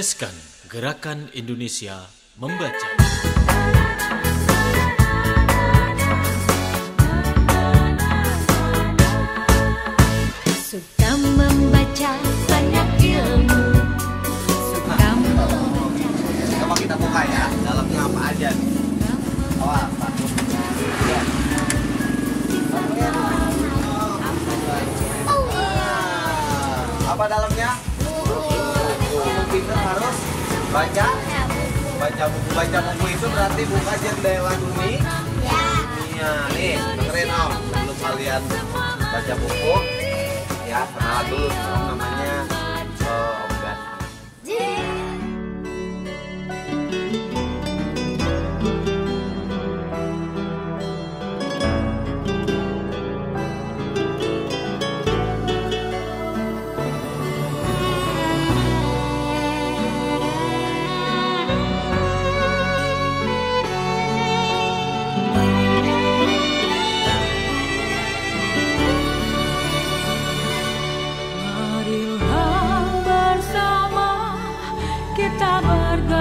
Sukseskan Gerakan Indonesia Membaca. Suka membaca banyak ilmu. Suka membaca. Coba kita buka ya, dalamnya apa aja nih? Awas, satu. Ya. Apa dalamnya? Buku pintar harus baca. Baca buku itu berarti buka jendela dunia. Iya, nih dengerin Om. Sebelum kalian baca buku, ya kenalan dulu Om, namanya Om Gan. Marilah bersama kita bergabung.